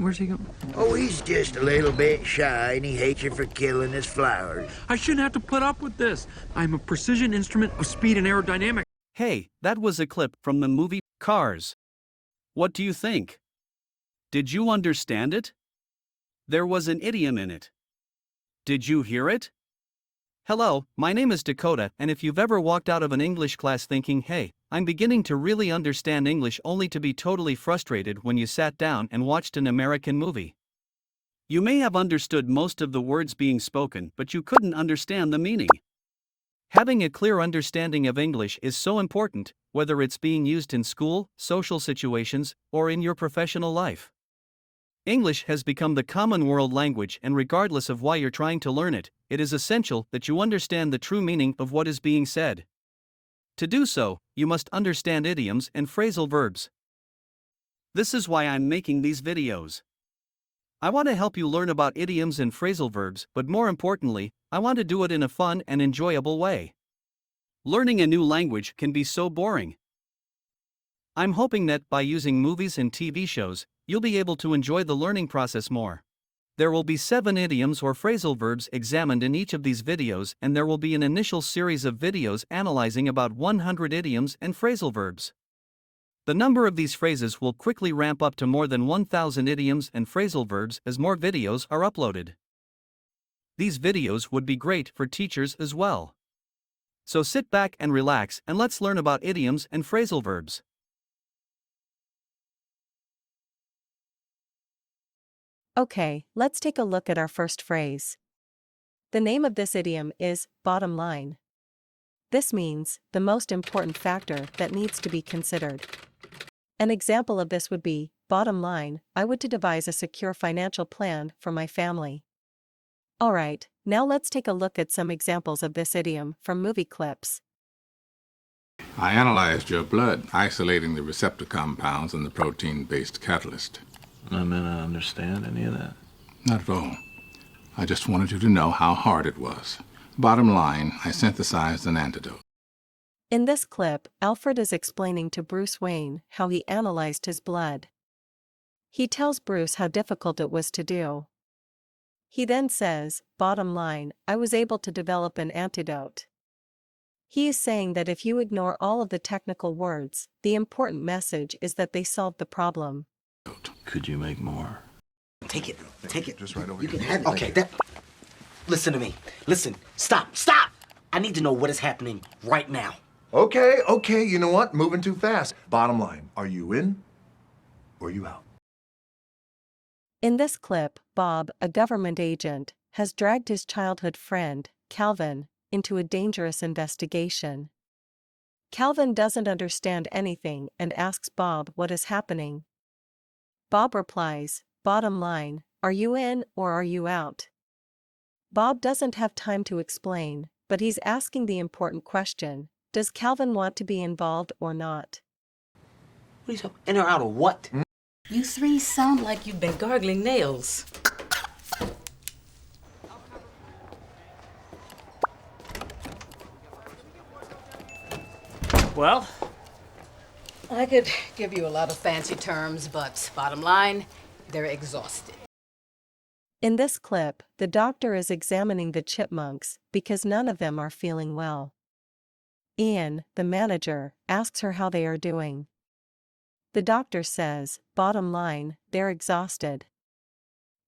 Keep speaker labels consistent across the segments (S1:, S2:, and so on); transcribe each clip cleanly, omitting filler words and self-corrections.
S1: Where's he going?
S2: Oh, he's just a little bit shy, and he hates you for killing his flowers.
S1: I shouldn't have to put up with this. I'm a precision instrument of speed and aerodynamics.
S3: Hey, that was a clip from the movie Cars. What do you think? Did you understand it? There was an idiom in it. Did you hear it? Hello, my name is Dakota, and if you've ever walked out of an English class thinking, hey, I'm beginning to really understand English, only to be totally frustrated when you sat down and watched an American movie. You may have understood most of the words being spoken, but you couldn't understand the meaning. Having a clear understanding of English is so important, whether it's being used in school, social situations, or in your professional life. English has become the common world language, and regardless of why you're trying to learn it, it is essential that you understand the true meaning of what is being said. To do so, you must understand idioms and phrasal verbs. This is why I'm making these videos. I want to help you learn about idioms and phrasal verbs, but more importantly, I want to do it in a fun and enjoyable way. Learning a new language can be so boring. I'm hoping that by using movies and TV shows, you'll be able to enjoy the learning process more. There will be 7 idioms or phrasal verbs examined in each of these videos, and there will be an initial series of videos analyzing about 100 idioms and phrasal verbs. The number of these phrases will quickly ramp up to more than 1,000 idioms and phrasal verbs as more videos are uploaded. These videos would be great for teachers as well. So sit back and relax, and let's learn about idioms and phrasal verbs.
S4: Okay, let's take a look at our first phrase. The name of this idiom is bottom line. This means the most important factor that needs to be considered. An example of this would be, bottom line, I would to devise a secure financial plan for my family. Alright, now let's take a look at some examples of this idiom from movie clips.
S5: I analyzed your blood, isolating the receptor compounds in the protein-based catalyst.
S6: I may not understand any of that.
S5: Not at all. I just wanted you to know how hard it was. Bottom line, I synthesized an antidote.
S4: In this clip, Alfred is explaining to Bruce Wayne how he analyzed his blood. He tells Bruce how difficult it was to do. He then says, bottom line, I was able to develop an antidote. He is saying that if you ignore all of the technical words, the important message is that they solved the problem.
S6: Could you make more?
S7: Take it.
S8: Just right over
S7: You
S8: here.
S7: can have it. Okay, that... Listen to me. Listen. Stop. I need to know what is happening right now.
S8: Okay, you know what? Moving too fast. Bottom line, are you in or are you out?
S4: In this clip, Bob, a government agent, has dragged his childhood friend, Calvin, into a dangerous investigation. Calvin doesn't understand anything and asks Bob what is happening. Bob replies, bottom line, are you in or are you out? Bob doesn't have time to explain, but he's asking the important question, does Calvin want to be involved or not?
S7: What are you talking? In or out of what?
S9: You three sound like you've been gargling nails.
S10: Well?
S9: I could give you a lot of fancy terms, but bottom line, they're exhausted.
S4: In this clip, the doctor is examining the chipmunks because none of them are feeling well. Ian, the manager, asks her how they are doing. The doctor says, bottom line, they're exhausted.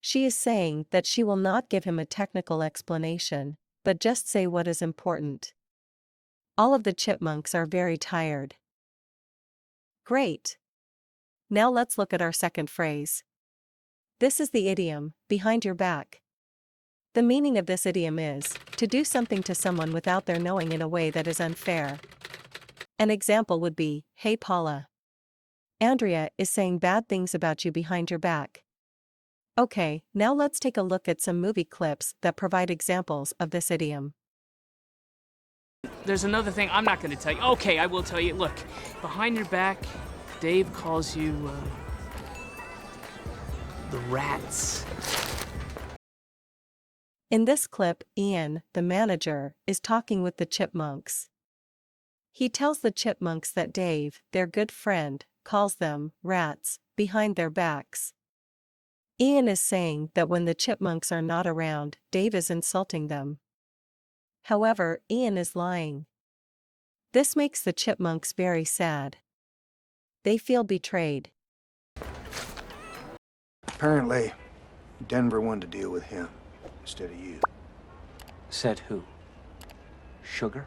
S4: She is saying that she will not give him a technical explanation, but just say what is important. All of the chipmunks are very tired. Great. Now let's look at our second phrase. This is the idiom, behind your back. The meaning of this idiom is, to do something to someone without their knowing in a way that is unfair. An example would be, hey Paula. Andrea is saying bad things about you behind your back. Okay, now let's take a look at some movie clips that provide examples of this idiom.
S10: There's another thing I'm not going to tell you. Okay, I will tell you. Look, behind your back, Dave calls you, the rats.
S4: In this clip, Ian, the manager, is talking with the chipmunks. He tells the chipmunks that Dave, their good friend, calls them rats behind their backs. Ian is saying that when the chipmunks are not around, Dave is insulting them. However, Ian is lying. This makes the chipmunks very sad. They feel betrayed.
S11: Apparently, Denver wanted to deal with him instead of you.
S7: Said who? Sugar?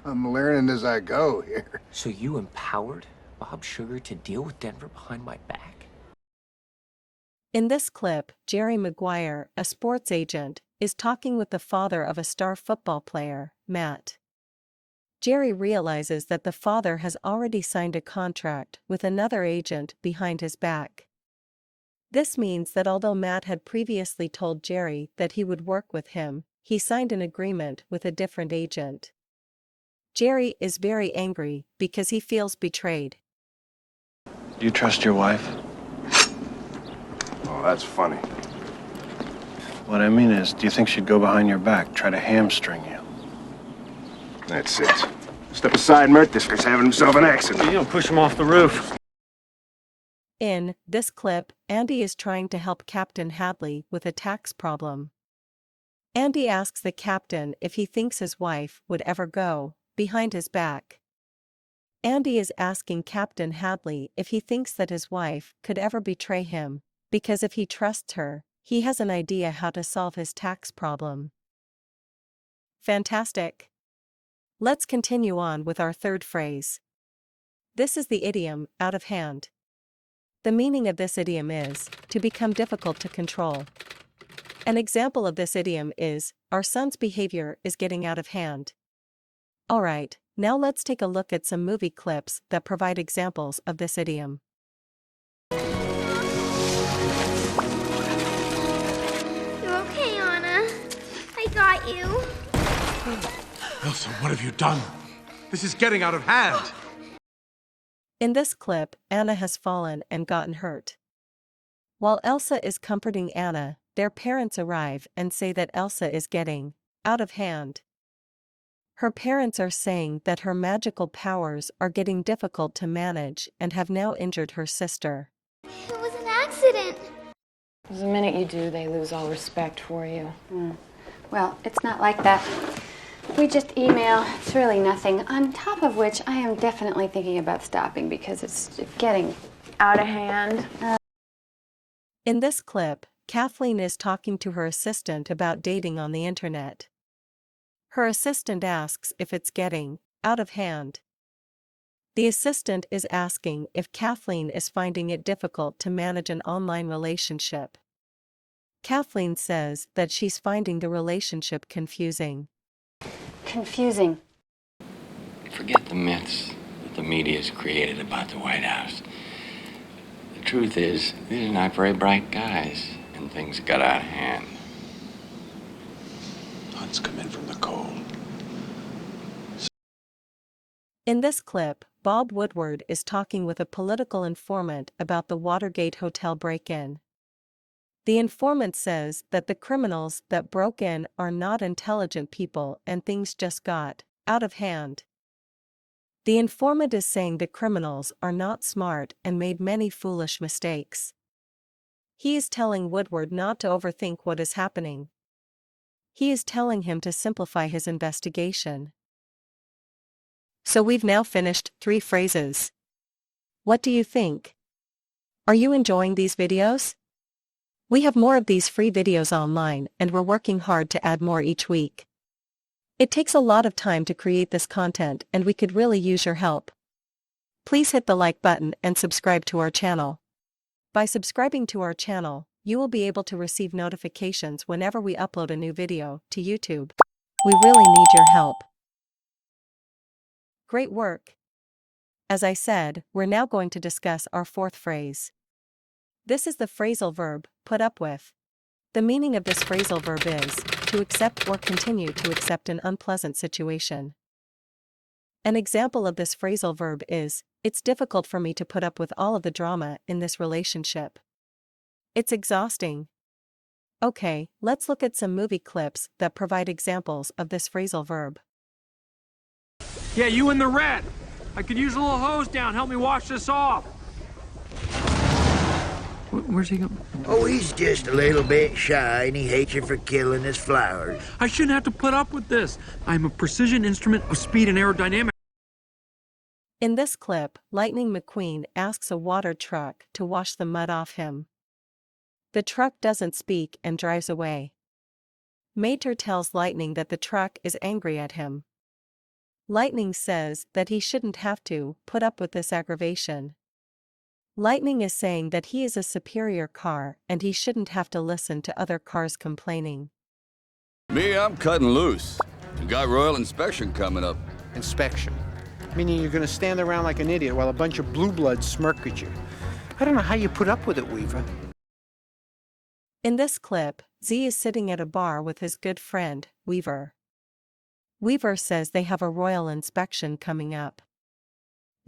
S11: I'm learning as I go here.
S7: So you empowered Bob Sugar to deal with Denver behind my back?
S4: In this clip, Jerry Maguire, a sports agent, is talking with the father of a star football player, Matt. Jerry realizes that the father has already signed a contract with another agent behind his back. This means that although Matt had previously told Jerry that he would work with him, he signed an agreement with a different agent. Jerry is very angry because he feels betrayed.
S6: Do you trust your wife?
S11: Oh, that's funny. What I mean is, do you think she'd go behind your back, try to hamstring you? That's it. Step aside, Mert. This guy's having himself an accident.
S1: You don't push him off the roof.
S4: In this clip, Andy is trying to help Captain Hadley with a tax problem. Andy asks the captain if he thinks his wife would ever go behind his back. Andy is asking Captain Hadley if he thinks that his wife could ever betray him, because if he trusts her, he has an idea how to solve his tax problem. Fantastic! Let's continue on with our third phrase. This is the idiom, out of hand. The meaning of this idiom is, to become difficult to control. An example of this idiom is, our son's behavior is getting out of hand. Alright, now let's take a look at some movie clips that provide examples of this idiom.
S12: You okay, Anna? I got you.
S1: Elsa, what have you done? This is getting out of hand.
S4: In this clip, Anna has fallen and gotten hurt. While Elsa is comforting Anna, their parents arrive and say that Elsa is getting out of hand. Her parents are saying that her magical powers are getting difficult to manage and have now injured her sister.
S12: It was an accident.
S13: The minute you do, they lose all respect for you.
S14: Well, it's not like that. We just email. It's really nothing. On top of which, I am definitely thinking about stopping because it's getting out of hand.
S4: In this clip, Kathleen is talking to her assistant about dating on the internet. Her assistant asks if it's getting out of hand. The assistant is asking if Kathleen is finding it difficult to manage an online relationship. Kathleen says that she's finding the relationship confusing.
S14: Confusing.
S15: Forget the myths that the media's created about the White House. The truth is, these are not very bright guys, and things got out of hand.
S6: Let's come in from the cold.
S4: In this clip, Bob Woodward is talking with a political informant about the Watergate hotel break-in. The informant says that the criminals that broke in are not intelligent people and things just got out of hand. The informant is saying the criminals are not smart and made many foolish mistakes. He is telling Woodward not to overthink what is happening. He is telling him to simplify his investigation. So we've now finished 3 phrases. What do you think? Are you enjoying these videos? We have more of these free videos online and we're working hard to add more each week. It takes a lot of time to create this content and we could really use your help. Please hit the like button and subscribe to our channel. By subscribing to our channel, you will be able to receive notifications whenever we upload a new video to YouTube. We really need your help. Great work! As I said, we're now going to discuss our 4th phrase. This is the phrasal verb, put up with. The meaning of this phrasal verb is, to accept or continue to accept an unpleasant situation. An example of this phrasal verb is, it's difficult for me to put up with all of the drama in this relationship. It's exhausting. Okay, let's look at some movie clips that provide examples of this phrasal verb.
S1: Yeah, you in the red. I could use a little hose down. Help me wash this off. Where's he going?
S2: Oh, he's just a little bit shy and he hates you for killing his flowers.
S1: I shouldn't have to put up with this. I'm a precision instrument of speed and aerodynamics.
S4: In this clip, Lightning McQueen asks a water truck to wash the mud off him. The truck doesn't speak and drives away. Mater tells Lightning that the truck is angry at him. Lightning says that he shouldn't have to put up with this aggravation. Lightning is saying that he is a superior car and he shouldn't have to listen to other cars complaining.
S16: Me, I'm cutting loose. Got royal inspection coming up.
S17: Inspection? Meaning you're gonna stand around like an idiot while a bunch of blue bloods smirk at you. I don't know how you put up with it, Weaver.
S4: In this clip, Z is sitting at a bar with his good friend, Weaver. Weaver says they have a royal inspection coming up.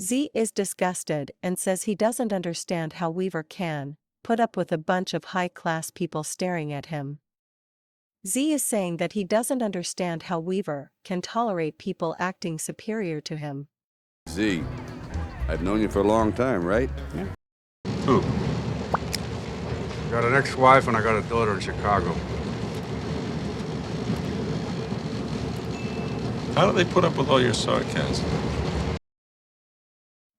S4: Z is disgusted and says he doesn't understand how Weaver can put up with a bunch of high-class people staring at him. Z is saying that he doesn't understand how Weaver can tolerate people acting superior to him.
S16: Z, I've known you for a long time, right?
S17: Yeah.
S18: Who? Got an ex-wife and I got a daughter in Chicago. How do they put up with all your sarcasm?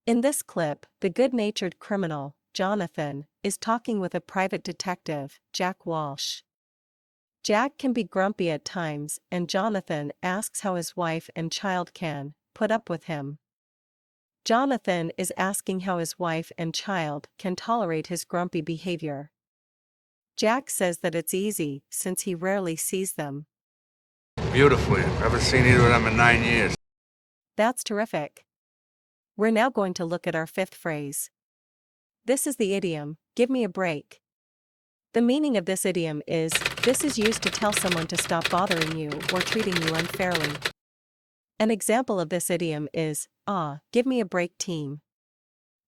S4: In this clip, the good-natured criminal, Jonathan, is talking with a private detective, Jack Walsh. Jack can be grumpy at times, and Jonathan asks how his wife and child can put up with him. Jonathan is asking how his wife and child can tolerate his grumpy behavior. Jack says that it's easy, since he rarely sees them.
S18: Beautifully. Haven't seen either of them in 9 years.
S4: That's terrific. We're now going to look at our fifth phrase. This is the idiom, give me a break. The meaning of this idiom is, this is used to tell someone to stop bothering you or treating you unfairly. An example of this idiom is, give me a break, team.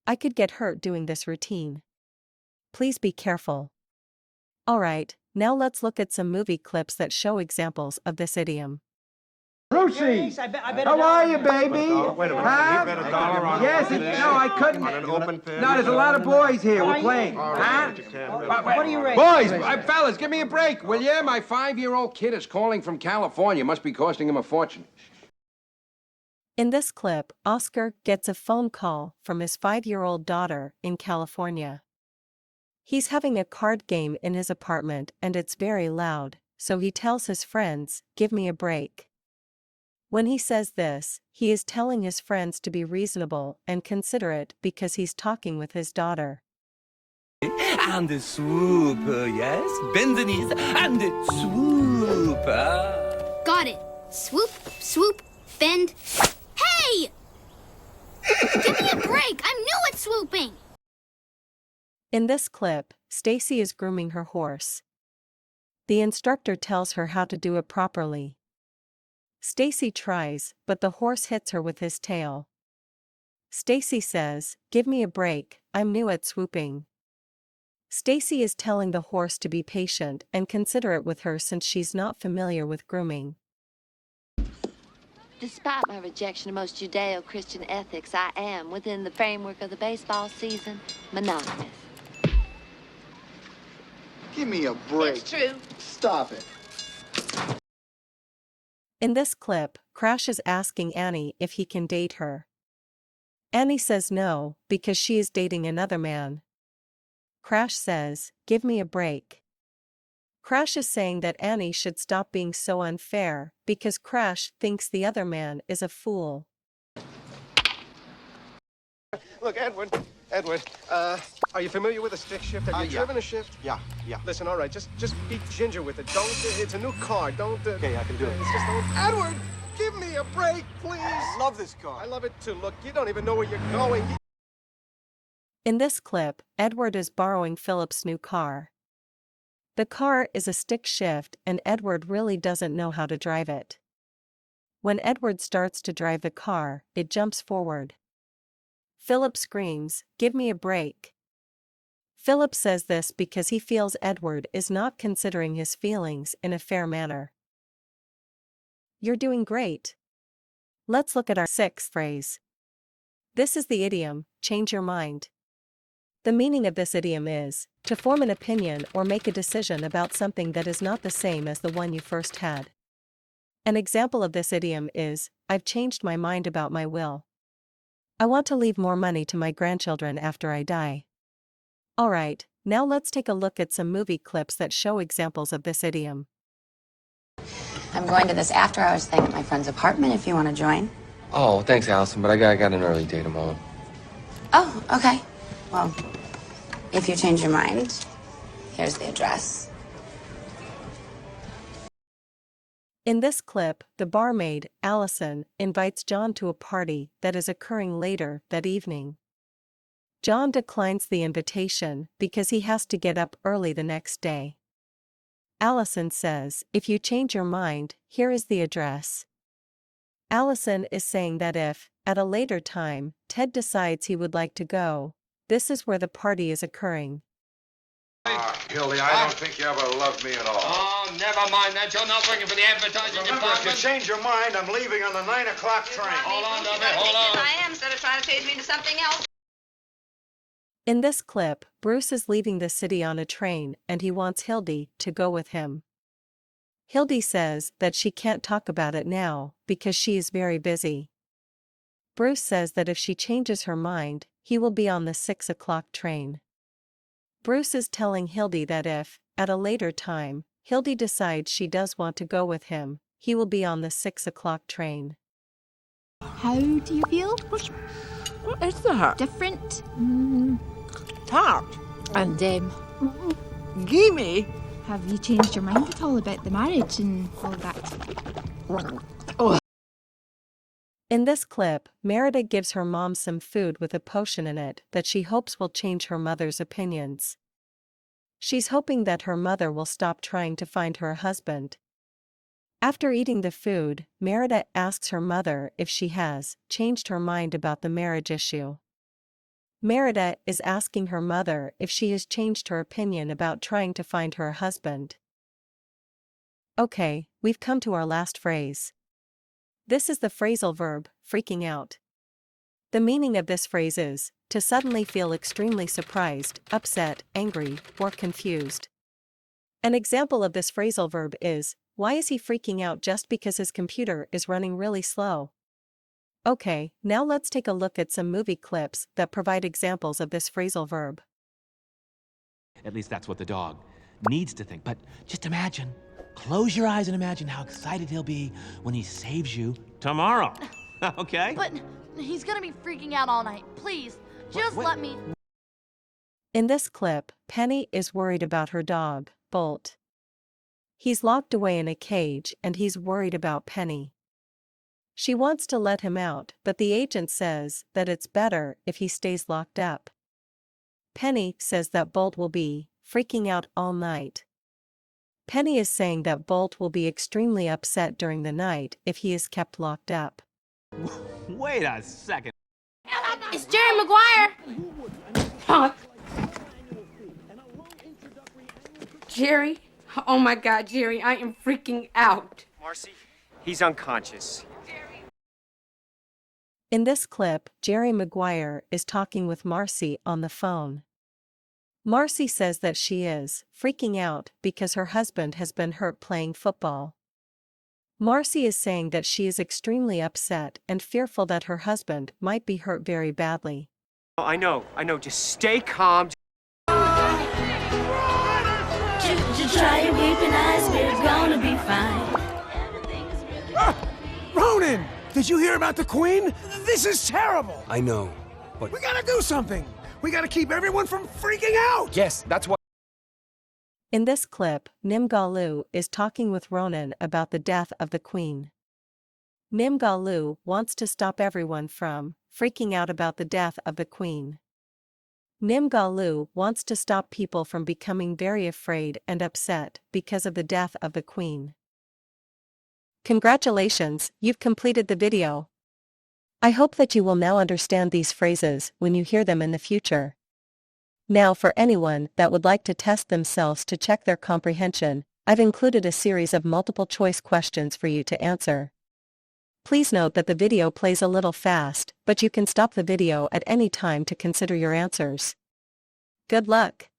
S4: I could get hurt doing this routine. Please be careful. Alright, now let's look at some movie clips that show examples of this idiom.
S19: Lucy, how are you, baby?
S18: Wait a minute.
S19: Huh?
S18: You bet a dollar on
S19: Yes, no, I couldn't.
S18: on an open field.
S19: No, there's a lot of boys here. We're playing. Huh?
S20: What are you rating?
S19: Boys, fellas, give me a break, will you? My 5-year-old kid is calling from California. Must be costing him a fortune.
S4: In this clip, Oscar gets a phone call from his 5-year-old daughter in California. He's having a card game in his apartment and it's very loud, so he tells his friends, give me a break. When he says this, he is telling his friends to be reasonable and considerate because he's talking with his daughter.
S21: And the swoop, yes? Bend the knees and the swoop.
S12: Got it. Swoop, swoop, bend. Hey! Give me a break. I'm new at swooping.
S4: In this clip, Stacy is grooming her horse. The instructor tells her how to do it properly. Stacy tries, but the horse hits her with his tail. Stacy says, give me a break, I'm new at swooping. Stacy is telling the horse to be patient and considerate with her since she's not familiar with grooming.
S22: Despite my rejection of most Judeo-Christian ethics, I am, within the framework of the baseball season, monogamous.
S23: Give me a break.
S22: It's true.
S23: Stop it.
S4: In this clip, Crash is asking Annie if he can date her. Annie says no, because she is dating another man. Crash says, give me a break. Crash is saying that Annie should stop being so unfair, because Crash thinks the other man is a fool.
S11: Look, Edward, are you familiar with a stick shift? Have you driven a shift?
S23: Yeah.
S11: Listen, all right, just be ginger with it. Don't, it's a new car. Don't,
S23: Okay, I can do it.
S11: It's just don't, Edward, give me a break, please.
S23: I love this car.
S11: I love it too. Look, you don't even know where you're going.
S4: In this clip, Edward is borrowing Philip's new car. The car is a stick shift and Edward really doesn't know how to drive it. When Edward starts to drive the car, it jumps forward. Philip screams, give me a break. Philip says this because he feels Edward is not considering his feelings in a fair manner. You're doing great. Let's look at our sixth phrase. This is the idiom, change your mind. The meaning of this idiom is to form an opinion or make a decision about something that is not the same as the one you first had. An example of this idiom is, I've changed my mind about my will. I want to leave more money to my grandchildren after I die. Alright, now let's take a look at some movie clips that show examples of this idiom.
S3: I'm going to this after-hours thing at my friend's apartment if you want to join.
S5: Oh, thanks, Allison, but I got an early day tomorrow.
S3: Oh, okay. Well, if you change your mind, here's the address.
S4: In this clip, the barmaid, Allison, invites John to a party that is occurring later that evening. John declines the invitation because he has to get up early the next day. Allison says, if you change your mind, here is the address. Allison is saying that if, at a later time, Ted decides he would like to go, this is where the party is occurring.
S20: Hildy, I don't think you ever loved me at all.
S24: Oh, never mind that. You're not working for the advertising
S23: Remember, if you
S24: department.
S23: change your mind, I'm leaving on the 9 o'clock train.
S24: Hold on, Dubby, hold on.
S25: I am, instead of trying to change me into something else.
S4: In this clip, Bruce is leaving the city on a train and he wants Hildy to go with him. Hildy says that she can't talk about it now because she is very busy. Bruce says that if she changes her mind, he will be on the 6 o'clock train. Bruce is telling Hildy that if, at a later time, Hildy decides she does want to go with him, he will be on the 6 o'clock train.
S26: How do you feel?
S27: What is that?
S26: Different.
S27: Tart.
S26: And
S27: Gimme.
S26: have you changed your mind at all about the marriage and all that?
S4: In this clip, Merida gives her mom some food with a potion in it that she hopes will change her mother's opinions. She's hoping that her mother will stop trying to find her a husband. After eating the food, Merida asks her mother if she has changed her mind about the marriage issue. Merida is asking her mother if she has changed her opinion about trying to find her a husband. Okay, we've come to our last phrase. This is the phrasal verb, freaking out. The meaning of this phrase is to suddenly feel extremely surprised, upset, angry, or confused. An example of this phrasal verb is, why is he freaking out just because his computer is running really slow? Okay, now let's take a look at some movie clips that provide examples of this phrasal verb.
S28: At least that's what the dog needs to think. But just imagine, close your eyes and imagine how excited he'll be when he saves you tomorrow. Okay?
S29: But he's gonna be freaking out all night. Please, just let me.
S4: In this clip, Penny is worried about her dog, Bolt. He's locked away in a cage and he's worried about Penny. She wants to let him out, but the agent says that it's better if he stays locked up. Penny says that Bolt will be freaking out all night. Penny is saying that Bolt will be extremely upset during the night if he is kept locked up.
S28: Wait a second.
S29: It's Jerry Maguire.
S30: Huh? Jerry? Oh my God, Jerry, I am freaking out.
S31: Marcy, he's unconscious.
S4: In this clip, Jerry Maguire is talking with Marcy on the phone. Marcy says that she is freaking out because her husband has been hurt playing football. Marcy is saying that she is extremely upset and fearful that her husband might be hurt very badly.
S31: Oh, I know. Just stay calm.
S32: Try your weeping eyes, we're gonna be fine.
S33: Ronan! Did you hear about the Queen? This is terrible!
S21: I know, but...
S33: We gotta do something! We gotta keep everyone from freaking out!
S21: Yes, that's what...
S4: In this clip, Nimgalu is talking with Ronan about the death of the Queen. Nimgalu wants to stop everyone from freaking out about the death of the Queen. Nimgalu wants to stop people from becoming very afraid and upset because of the death of the Queen. Congratulations, you've completed the video. I hope that you will now understand these phrases when you hear them in the future. Now for anyone that would like to test themselves to check their comprehension, I've included a series of multiple choice questions for you to answer. Please note that the video plays a little fast, but you can stop the video at any time to consider your answers. Good luck.